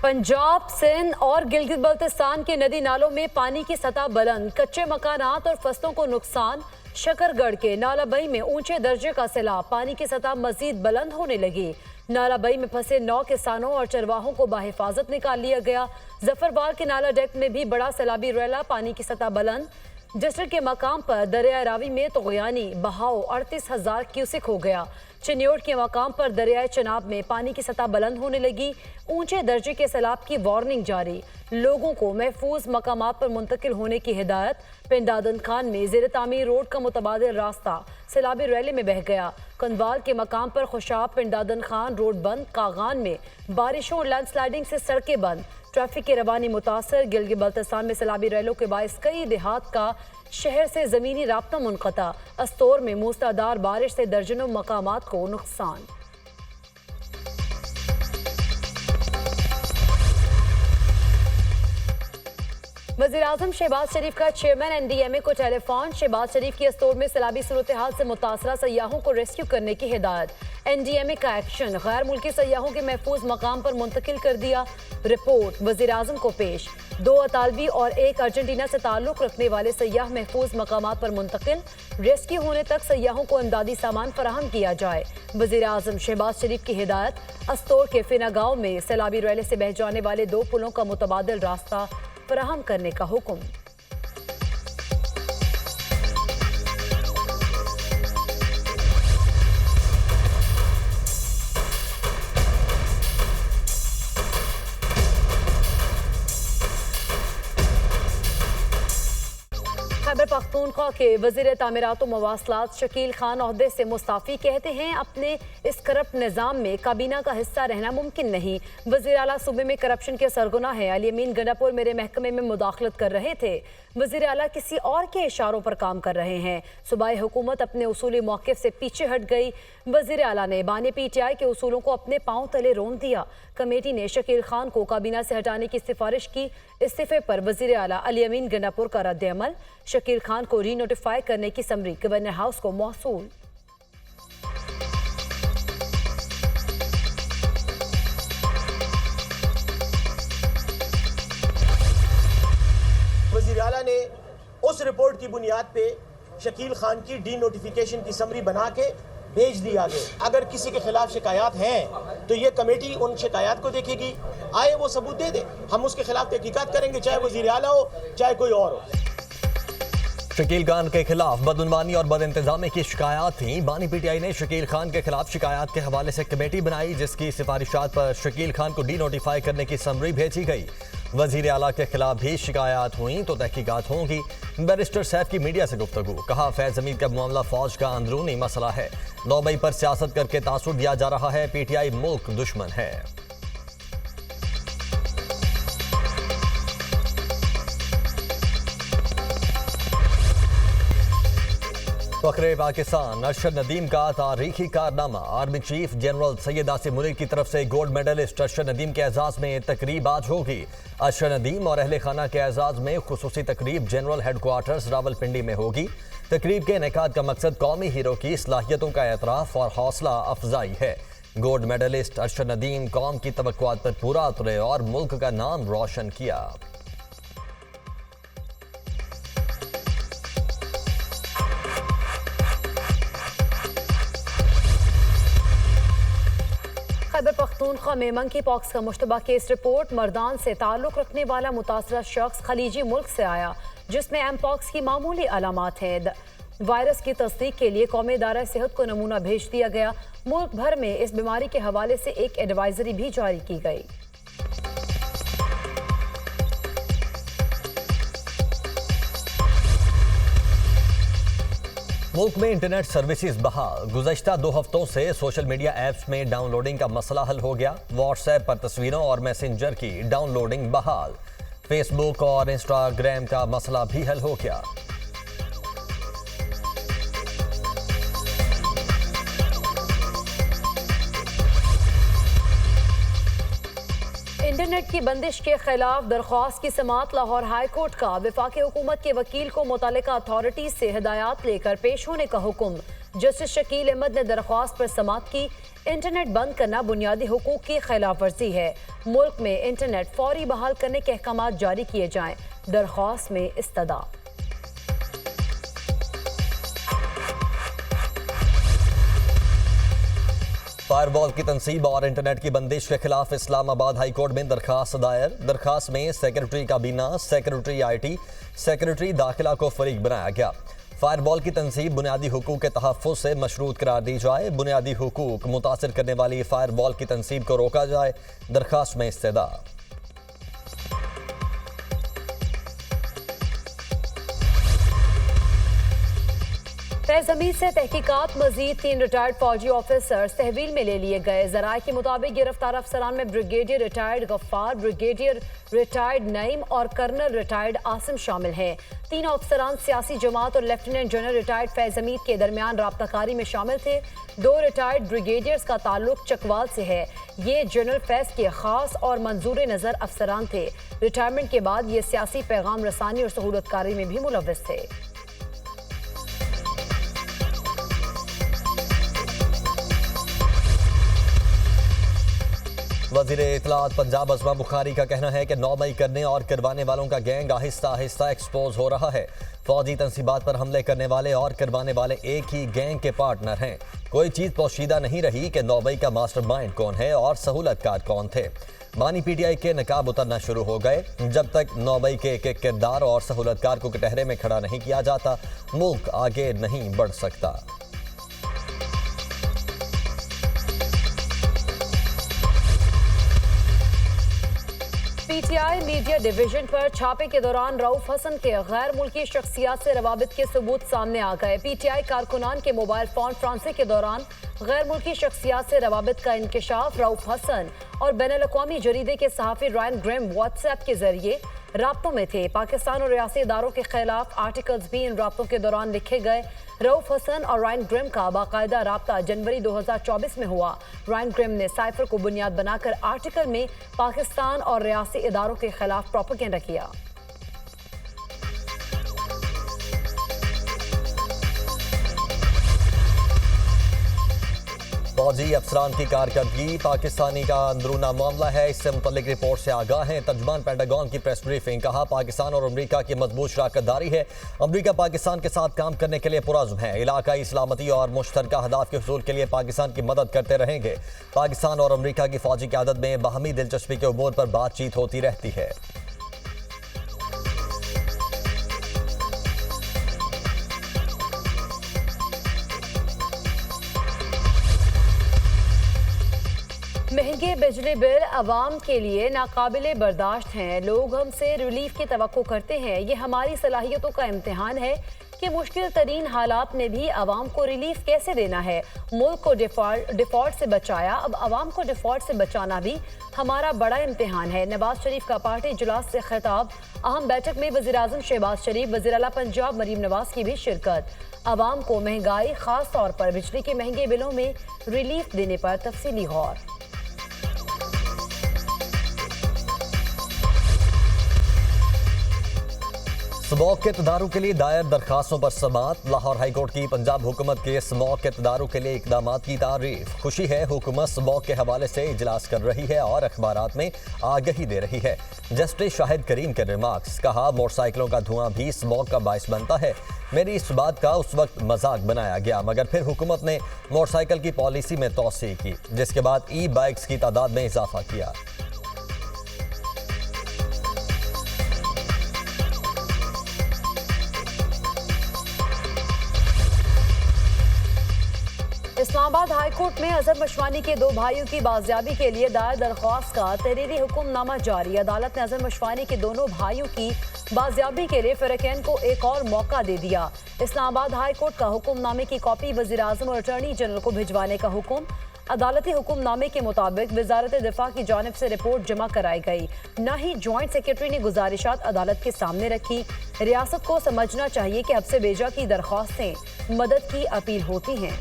पंजाब, सिंध और गिलगित बल्तिस्तान के नदी नालों में पानी की सतह बुलंद, कच्चे मकानात और फसलों को नुकसान। शकरगढ़ के नालाबई में ऊंचे दर्जे का सैलाब, पानी की सतह मजीद बुलंद होने लगी। नालाबई में फंसे 9 किसानों और चरवाहों को बाहिफाजत निकाल लिया गया। जफरबाल के नाला डेक में भी बड़ा सैलाबी रैला, पानी की सतह बुलंद। डिस्ट्रिक्ट के मकाम पर दरिया रावी में तोगयानी बहाव 38,000 क्यूसिक हो गया। चिन्योट के मकाम पर दरियाए चनाब में पानी की सतह बुलंद होने लगी। ऊंचे दर्जे के सैलाब की वार्निंग जारी, लोगों को महफूज मकामात पर मुंतकिल होने की हिदायत। पिंडादन खान में ज़ेर तामीर रोड का मुतबादिल रास्ता सैलाबी रैली में बह गया। कंदवाल के मकाम पर खुशाब पिंडादन खान रोड बंद। कागान में बारिशों और लैंडस्लाइडिंग से सड़कें बंद, ट्रैफिक की रवानी मुतासर। गिलगित बल्तिस्तान में सैलाबी रैलों के बायस कई देहात का शहर से ज़मीनी राब्ता मुनक़ता। अस्तौर में मूसलाधार बारिश से दर्जनों मकामात को नुकसान। वज़ीर-ए-आज़म शहबाज शरीफ का चेयरमैन NDMA को टेलीफोन। शहबाज शरीफ की अस्तौर में सैलाबी सूरत हाल से मुतासरा सयाहों को रेस्क्यू करने की हिदायत। NDMA का एक्शन, गैर मुल्की सयाहों के महफूज मकाम पर मुंतकिल कर दिया। रिपोर्ट वज़ीर-ए-आज़म को पेश। 2 अतालवी और 1 अर्जेंटीना से ताल्लुक़ रखने वाले सयाह महफूज मकामात पर मुंतकिल। रेस्क्यू होने तक सयाहों को इमदादी सामान फराहम किया जाए। वज़ीर-ए-आज़म शहबाज शरीफ की हिदायत। अस्तौर के फिना गाँव में सैलाबी रैले से बह जाने वाले 2 पुलों का मुतबादिल रास्ता फराहम करने का हुक्म। खैबर पख्तूनख्वा के वज़ीर तामीरात व मवासलात शकील खान ओहदे से मुस्ताफ़ी, कहते हैं अपने इस करप्ट निज़ाम में काबीना का हिस्सा रहना मुमकिन नहीं। वज़ीर आला सूबे में करप्शन के सरगुना है। अली अमीन गंडापुर मेरे महकमे में मुदाखलत कर रहे थे। वज़ीर आला किसी और के इशारों पर काम कर रहे हैं। सूबाई हुकूमत अपने उसूली मौक़िफ़ से पीछे हट गई। वज़ीर आला ने बानी PTI के उसूलों को अपने पाँव तले रोन दिया। कमेटी ने शकील खान को काबीना से हटाने की सिफारिश की। इस्तीफ़े पर वज़ीर आला अली अमीन गंडापुर का रद्द अमल। शकील खान को रीनोटिफाई करने की समरी गवर्नर हाउस को मौसूल। वज़ीर आला ने उस रिपोर्ट की बुनियाद पे शकील खान की डी नोटिफिकेशन की समरी बना के भेज दी आगे। अगर किसी के खिलाफ शिकायत हैं तो ये कमेटी उन शिकायत को देखेगी, आए वो सबूत दे दे, हम उसके खिलाफ तहकीकात करेंगे, चाहे वज़ीर आला हो चाहे कोई और हो। शकील खान के खिलाफ बदउनवानी और बदइंतजामी की शिकायत थी। बानी PTI ने शकील खान के खिलाफ शिकायत के हवाले से कमेटी बनाई, जिसकी सिफारिशात पर शकील खान को डी नोटिफाई करने की समरी भेजी गई। वज़ीर आला के खिलाफ भी शिकायत हुई तो तहकीकात होंगी। बैरिस्टर सैफ की मीडिया से गुफ्तगू, कहा फैज हमीद का मामला फौज का अंदरूनी मसला है। नौबई पर सियासत करके तासुर दिया जा रहा है। PTI मुल्क दुश्मन है। फ़ख्रे पाकिस्तान अरशद नदीम का तारीखी कारनामा। Army chief general Syed Asim Munir की तरफ से गोल्ड मेडलिस्ट अरशद नदीम के एजाज में तकरीब आज होगी। अरशद नदीम और अहले खाना के एजाज में खुसूसी तकरीब जनरल हेडक्वार्टर्स रावलपिंडी में होगी। तकरीब के इनेकाद का मकसद कौमी हीरो की सलाहियतों का एतराफ़ और हौसला अफजाई है। गोल्ड मेडलिस्ट अरशद नदीम कौम की तवक्कुआत पर पूरा उतरे और मुल्क का नाम रोशन किया। खैबर पख्तूनख्वा में मंकी पॉक्स का मुश्तबा केस रिपोर्ट। मर्दान से ताल्लुक़ रखने वाला मुतासरा शख्स खलीजी मुल्क से आया, जिसमें एमपॉक्स की मामूली अलामात हैं। वायरस की तस्दीक के लिए कौमी इदारा सेहत को नमूना भेज दिया गया। मुल्क भर में इस बीमारी के हवाले से एक एडवाइजरी भी जारी की गई। मुल्क में इंटरनेट सर्विसेज बहाल। गुज़श्ता 2 हफ्तों से सोशल मीडिया ऐप्स में डाउनलोडिंग का मसला हल हो गया। व्हाट्सएप पर तस्वीरों और मैसेंजर की डाउनलोडिंग बहाल। फेसबुक और इंस्टाग्राम का मसला भी हल हो गया। इंटरनेट की बंदिश के खिलाफ दरख्वास्त की समाअत लाहौर हाई कोर्ट का वफाकी हुकूमत के वकील को मुतालिका अथॉरिटी से हिदायत लेकर पेश होने का हुक्म। जस्टिस शकील अहमद ने दरख्वास्त पर समाअत की। इंटरनेट बंद करना बुनियादी हुकूक की खिलाफ वर्जी है। मुल्क में इंटरनेट फौरी बहाल करने के अहकाम जारी किए जाएं। दरख्वास्त में इस्तदा। फायरवॉल की तनसीब और इंटरनेट की बंदिश के खिलाफ इस्लामाबाद हाई कोर्ट में दरखास्त दायर। दरखास्त में सेक्रेटरी काबीना, सेक्रेटरी IT, सेक्रेटरी दाखिला को फरीक बनाया गया। फायरवॉल की तनसीब बुनियादी हुकूक के तहफ़्फ़ुज़ से मशरूत करार दी जाए। बुनियादी हुकूक मुतासिर करने वाली फायरवॉल की तनसीब को रोका जाए। दरखास्त में इस्तदा। फैज हमीद से तहकीकात मजीद 3 रिटायर्ड फौजी ऑफिसर्स तहवील में ले लिए गए। ज़राए के मुताबिक गिरफ्तार अफसरान में brigadier retired Ghaffar, brigadier retired Naeem और कर्नल रिटायर्ड आसिम शामिल हैं। 3 अफसरान सियासी जमात और lieutenant general retired Faiz Hamid के दरमियान राब्ताकारी में शामिल थे। 2 रिटायर्ड ब्रिगेडियर्स का ताल्लुक चकवाल से है। ये जनरल फैज के खास और मंजूर नज़र अफसरान थे। रिटायरमेंट के बाद ये सियासी पैगाम रसानी और सहूलतकारी में भी मुलव्वस थे। वज़ीर इत्तलात पंजाब अज़मा बुखारी का कहना है कि 9 मई करने और करवाने वालों का गैंग आहिस्ता आहिस्ता एक्सपोज हो रहा है। फौजी तंसीबात पर हमले करने वाले और करवाने वाले एक ही गैंग के पार्टनर हैं। कोई चीज़ पोशीदा नहीं रही कि 9 मई का मास्टरमाइंड कौन है और सहूलतकार कौन थे। मानी PTI के नकाब उतरना शुरू हो गए। जब तक 9 मई के एक किरदार और सहूलतकार को कटहरे में खड़ा नहीं किया जाता, मुल्क आगे नहीं बढ़ सकता। PTI मीडिया डिवीजन पर छापे के दौरान रऊफ हसन के गैर मुल्की शख्सियात से रवाबित के सबूत सामने आ गए। PTI कारकुनान के मोबाइल फोन ट्रांसफर के दौरान गैर मुल्की शख्सियात से रवाबित का इंकशाफ। रऊफ हसन और बैनुल-अक़वामी जरीदे के सहाफ़ी रायन ग्रेम व्हाट्सएप के जरिए राब्तों में थे। पाकिस्तान और रियासी इदारों के खिलाफ आर्टिकल्स भी इन राब्तों के दौरान लिखे गए। रऊफ हसन और रायन ग्रेम का बाकायदा राब्ता जनवरी 2024 में हुआ। रायन ग्रेम ने साइफर को बुनियाद बनाकर आर्टिकल में पाकिस्तान और रियासी इदारों के खिलाफ प्रोपेगेंडा किया। फौजी अफसरान की कारकर्दगी पाकिस्तानी का अंदरूना मामला है। इससे मुतल्लिक रिपोर्ट से आगाह हैं तर्जुमान पेंटागन की प्रेस ब्रीफिंग। कहा, पाकिस्तान और अमरीका की मजबूत शराकतदारी है। अमरीका पाकिस्तान के साथ काम करने के लिए पुरज़्म है। इलाकाई सलामती और मुश्तरका अहदाफ के हुसूल के लिए पाकिस्तान की मदद करते रहेंगे। पाकिस्तान और अमरीका की फौजी क़यादत में बाहमी दिलचस्पी के उमूर पर बातचीत होती रहती है। महंगे बिजली बिल आवाम के लिए नाकाबिले बर्दाश्त हैं। लोग हमसे रिलीफ की तवक्को करते हैं। ये हमारी सलाहियतों का इम्तिहान है कि मुश्किल तरीन हालात में भी आवाम को रिलीफ कैसे देना है। मुल्क को डिफॉल्ट से बचाया, अब आवाम को डिफॉल्ट से बचाना भी हमारा बड़ा इम्तिहान है। नवाज शरीफ का पार्टी इजलास से खिताब। अहम बैठक में वज़ीर आज़म शहबाज शरीफ, वज़ीर आला पंजाब मरीम नवाज की भी शिरकत। आवाम को महंगाई, खास तौर पर बिजली के महंगे बिलों में रिलीफ देने पर तफसीली गौर। स्मॉग के तदारुक के लिए दायर दरखास्तों पर समाअत। लाहौर हाई कोर्ट की पंजाब हुकूमत के स्मॉग के तदारुक के लिए इकदामात की तारीफ। खुशी है, हुकूमत स्मॉग के हवाले से इजलास कर रही है और अखबारात में आगही दे रही है। जस्टिस शाहिद करीम के रिमार्क्स। कहा, मोटरसाइकिलों का धुआं भी स्मॉग का बाइस बनता है। मेरी इस बात का उस वक्त मजाक बनाया गया, मगर फिर हुकूमत ने मोटरसाइकिल की पॉलिसी में तोसी की, जिसके बाद ई-बाइक्स की तादाद में इजाफा किया। इस्लामाबाद हाई कोर्ट में अजहर मशवानी के 2 भाइयों की बाजियाबी के लिए दायर दरख्वास्त का तहरीरी हुक्मनामा जारी। अदालत ने अजहर मशवानी के दोनों भाइयों की बाजियाबी के लिए फ़रीक़ैन को एक और मौका दे दिया। इस्लामाबाद हाई कोर्ट का हुक्मनामे की कॉपी वज़ीर आज़म और अटॉर्नी जनरल को भिजवाने का हुक्म। अदालती हुक्मनामे के मुताबिक वजारत दिफा की जानिब से रिपोर्ट जमा कराई गई। न ही जॉइंट सेक्रेटरी ने गुजारिशात अदालत के सामने रखी। रियासत को समझना चाहिए कि हब्से बेजा की दरख्वास्तें मदद की अपील होती हैं।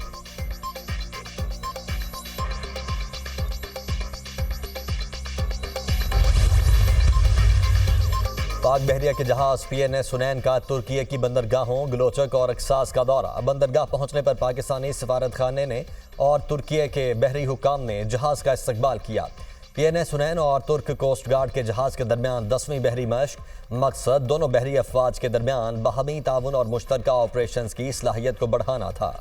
पाक बहरिया के जहाज PNS हुनैन का तुर्की की बंदरगाहों गलोचक और अक्सास का दौरा। बंदरगाह पहुंचने पर पाकिस्तानी सफारत खाने ने और तुर्की के बहरी हुकाम ने जहाज का इस्तकबाल किया। PNS हुनैन और तुर्क कोस्ट गार्ड के जहाज के दरमियान 10वीं बहरी मशक। मकसद दोनों बहरी अफवाज के दरमियान बाहमी ताउन और मुश्तरका ऑपरेशन की सलाहियत को बढ़ाना था।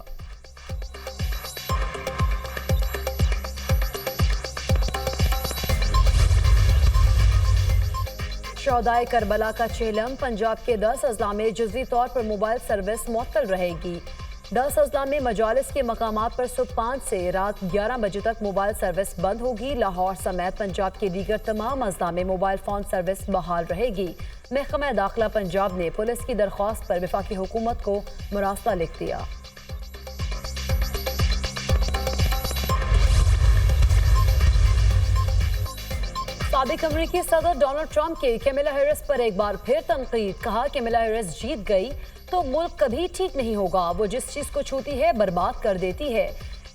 शौदाए करबला का चेलम। पंजाब के 10 अजला में जुज़वी तौर पर मोबाइल सर्विस मुअत्तल रहेगी। 10 अजला में मजालिस के मकामात पर सुबह 5 से रात 11 बजे तक मोबाइल सर्विस बंद होगी। लाहौर समेत पंजाब के दीगर तमाम अजला में मोबाइल फ़ोन सर्विस बहाल रहेगी। महकमा दाखिला पंजाब ने पुलिस की दरख्वास्त पर वफाकी हुकूमत को मुरासला लिख दिया। साबिक अमरीकी सदर डोनाल्ड ट्रंप के कैमिला हैरिस पर एक बार फिर तनकीद। कहा कैमिला हैरिस जीत गई तो मुल्क कभी ठीक नहीं होगा। वो जिस चीज को छूती है बर्बाद कर देती है।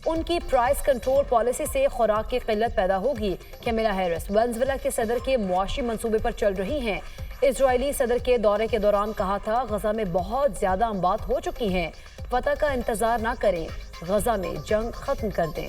उनकी प्राइस कंट्रोल पॉलिसी से खुराक की किल्लत पैदा होगी। कैमिला हैरिस वेनेजुएला के सदर के मुआशी मंसूबे पर चल रही हैं। इजरायली सदर के दौरे के दौरान कहा था गजा में बहुत ज्यादा अमवात हो चुकी हैं, फतह का इंतजार ना करें, गजा में जंग खत्म कर दें।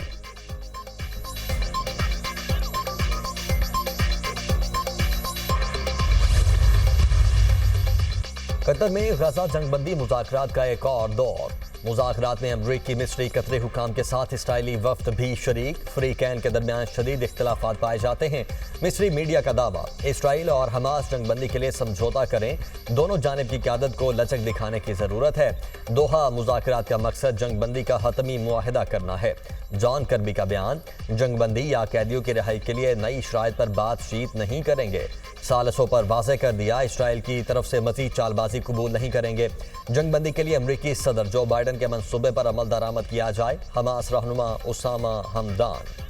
कतर में गजा जंगबंदी मुज़ाकरात का एक और दौर। मुज़ाकरात में अमरीकी, मिस्री, कतरी हुकाम के साथ इसराइली वफ्द भी शरीक। फ्रीकैन के दरमियान शदीद इख्तिलाफात पाए जाते हैं। मिस्री मीडिया का दावा, इसराइल और हमास जंगबंदी के लिए समझौता करें। दोनों जानिब की क़यादत को लचक दिखाने की ज़रूरत है। दोहा मुज़ाकरात का मकसद जंगबंदी का हतमी मुआहिदा करना है। जॉन कर्बी का बयान, जंगबंदी या कैदियों की रिहाई के लिए नई शराइत पर बातचीत नहीं करेंगे। सालसों पर वाज़ेह कर दिया, इसराइल की तरफ से मज़ीद चालबाजी कबूल नहीं करेंगे। जंगबंदी के लिए अमरीकी सदर जो बाइडन के मंसूबे पर अमल दरामद किया जाए। हमास रहनुमा उसामा हमदान।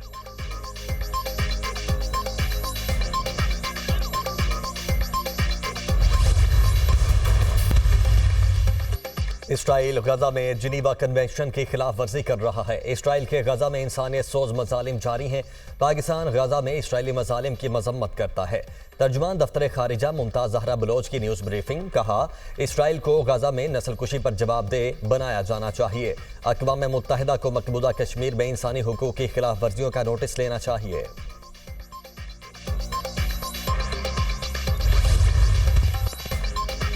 इसराइल गजा में जिनीवा कन्वेंशन की खिलाफ वर्जी कर रहा है। इसराइल के गजा में इंसानियत सोज मजालिम जारी हैं। पाकिस्तान गजा में इसराइली मजालिम की मजम्मत करता है। तर्जुमान दफ्तर खारिजा मुमताज जहरा बलोच की न्यूज़ ब्रीफिंग। कहा, इसराइल को गजा में नस्लकुशी पर जवाबदेह बनाया जाना चाहिए। अक़वाम मुत्तहिदा को मकबूजा कश्मीर में इंसानी हुकूक की खिलाफ वर्जियों का नोटिस लेना चाहिए।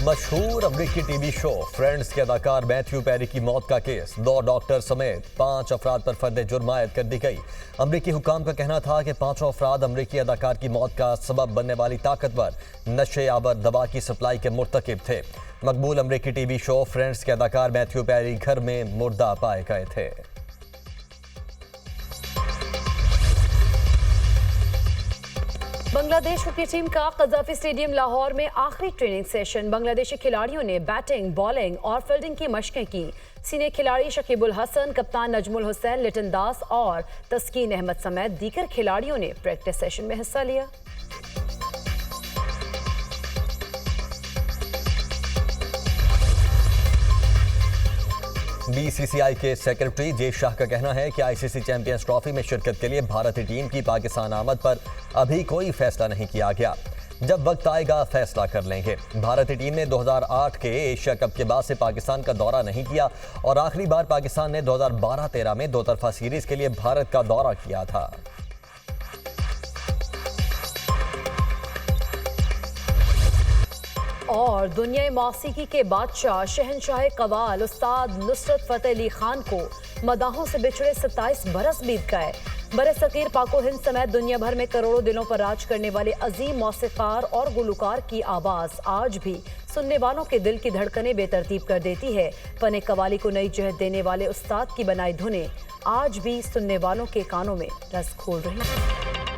मशहूर अमरीकी टीवी शो फ्रेंड्स के अदाकार मैथ्यू पेरी की मौत का केस। 2 डॉक्टर समेत 5 अफराद पर फर्द जुर्म आयद कर दी गई। अमरीकी हुकाम का कहना था कि 5 अफराद अमरीकी अदाकार की मौत का सबब बनने वाली ताकतवर नशे आवर दवा की सप्लाई के मुर्तकिब थे। मकबूल अमरीकी टीवी शो फ्रेंड्स के अदाकार मैथ्यू पेरी घर में मुर्दा पाए गए थे। बांग्लादेश हॉकी टीम का कज़ाफी स्टेडियम लाहौर में आखिरी ट्रेनिंग सेशन। बांग्लादेशी खिलाड़ियों ने बैटिंग, बॉलिंग और फील्डिंग की मशकें की। सीनियर खिलाड़ी शकीबुल हसन, कप्तान नजमुल हुसैन, लिटन दास और तस्कीन अहमद समेत दीगर खिलाड़ियों ने प्रैक्टिस सेशन में हिस्सा लिया। BCCI के सेक्रेटरी जे शाह का कहना है कि ICC चैंपियंस ट्रॉफी में शिरकत के लिए भारतीय टीम की पाकिस्तान आमद पर अभी कोई फैसला नहीं किया गया। जब वक्त आएगा फैसला कर लेंगे। भारतीय टीम ने 2008 के एशिया कप के बाद से पाकिस्तान का दौरा नहीं किया और आखिरी बार पाकिस्तान ने 2012-13 में 2 तरफा सीरीज के लिए भारत का दौरा किया था। और दुनिया मौसीकी के बादशाह शहनशाह कवाल उस्ताद नुसरत फतेह अली खान को मदाहों से बिछड़े 27 बरस बीत गए। बरसगीर पाको हिंद समेत दुनिया भर में करोड़ों दिलों पर राज करने वाले अजीम मौसीकार और गुलकार की आवाज़ आज भी सुनने वालों के दिल की धड़कनें बेतरतीब कर देती है। फने कवाली को नई जहत देने वाले उस्ताद की बनाई धुनें आज भी सुनने वालों के कानों में रस घोल रही हैं।